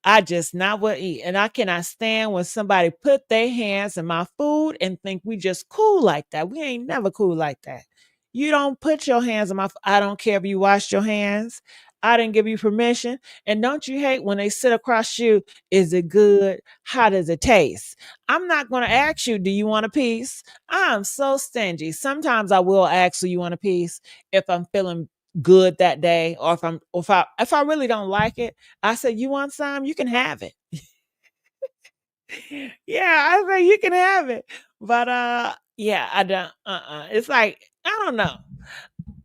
A: I just not will eat. And I cannot stand when somebody put their hands in my food and think we just cool like that. We ain't never cool like that. You don't put your hands in my I don't care if you washed your hands. I didn't give you permission. And don't you hate when they sit across you? Is it good? How does it taste? I'm not going to ask you, do you want a piece? I'm so stingy. Sometimes I will ask, do you want a piece if I'm feeling good that day, or if I really don't like it, I said, you want some? You can have it. Yeah, I say you can have it. But yeah, I don't it's like I don't know.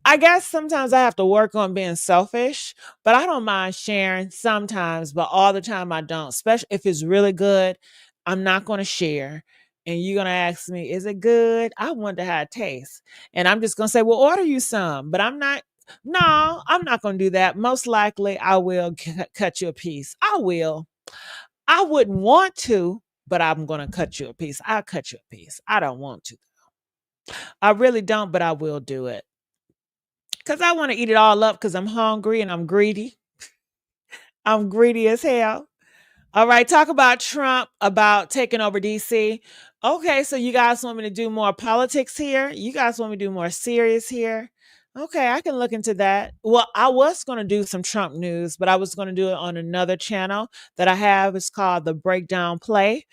A: I guess sometimes I have to work on being selfish, but I don't mind sharing sometimes, but all the time I don't. Especially if it's really good, I'm not going to share. And you're going to ask me, is it good? I wonder how it tastes. And I'm just going to say, well, order you some. But no, I'm not going to do that. Most likely, I will cut you a piece. I will. I wouldn't want to, but I'm going to cut you a piece. I'll cut you a piece. I don't want to. I really don't, but I will do it. Because I want to eat it all up because I'm hungry and I'm greedy. I'm greedy as hell. All right, talk about Trump about taking over DC. Okay, so you guys want me to do more politics here? You guys want me to do more serious here? Okay, I can look into that. Well, I was going to do some Trump news, but I was going to do it on another channel that I have. It's called The Breakdown Play.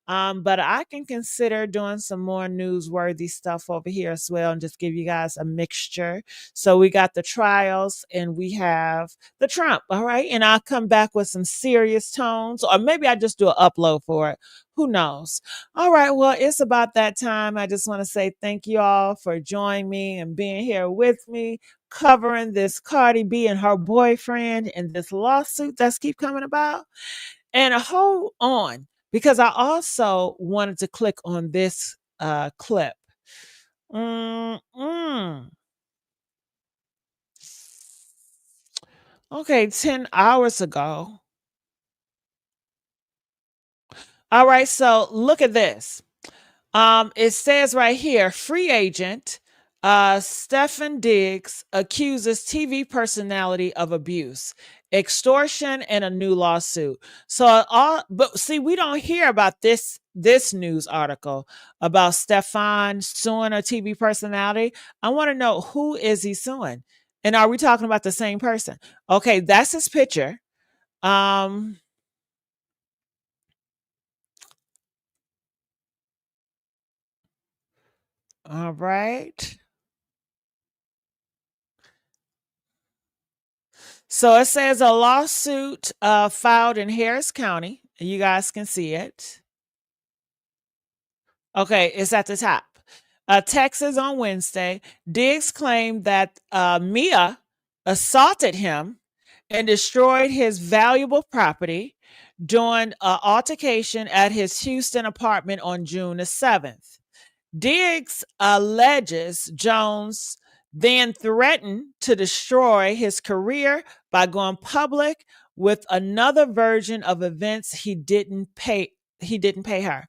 A: But I can consider doing some more newsworthy stuff over here as well and just give you guys a mixture. So we got the trials and we have the Trump. All right. And I'll come back with some serious tones, or maybe I just do an upload for it. Who knows? All right. Well, it's about that time. I just want to say thank you all for joining me and being here with me, covering this Cardi B and her boyfriend and this lawsuit that's keep coming about. And hold on, because I also wanted to click on this clip. Mm-mm. Okay, 10 hours ago. All right, so look at this. It says right here, free agent Stefon Diggs accuses TV personality of abuse, extortion, and a new lawsuit. So all, but see, we don't hear about this news article about Stefon suing a TV personality. I want to know, who is he suing, and are we talking about the same person? Okay, that's his picture. Um, all right. So it says a lawsuit filed in Harris County. You guys can see it. Okay, it's at the top. Texas on Wednesday. Diggs claimed that Mia assaulted him and destroyed his valuable property during an altercation at his Houston apartment on June the 7th. Diggs alleges Jones then threatened to destroy his career by going public with another version of events he didn't pay her.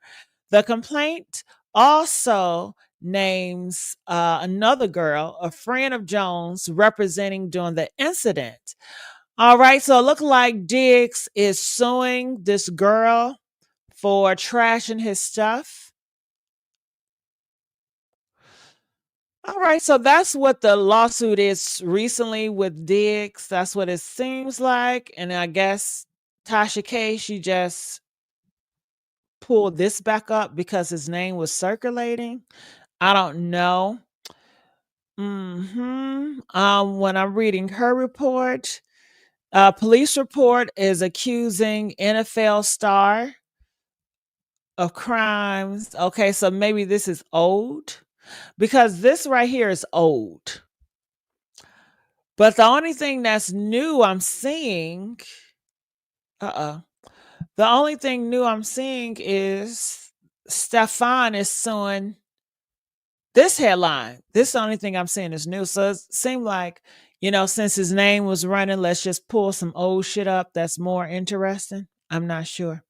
A: The complaint also names another girl, a friend of Jones, representing during the incident. All right, so it looks like Diggs is suing this girl for trashing his stuff. All right, so that's what the lawsuit is recently with Diggs. That's what it seems like. And I guess Tasha K, she just pulled this back up because his name was circulating. I don't know. When I'm reading her report, police report is accusing NFL star of crimes. Okay, so maybe this is old because this right here is old. But the only thing that's new I'm seeing, uh-uh. The only thing new I'm seeing is Stefan is suing this headline. This is the only thing I'm seeing is new. So it seemed like, since his name was running, let's just pull some old shit up that's more interesting. I'm not sure.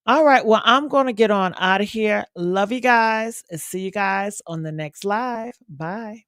A: All right. Well, I'm going to get on out of here. Love you guys and see you guys on the next live. Bye.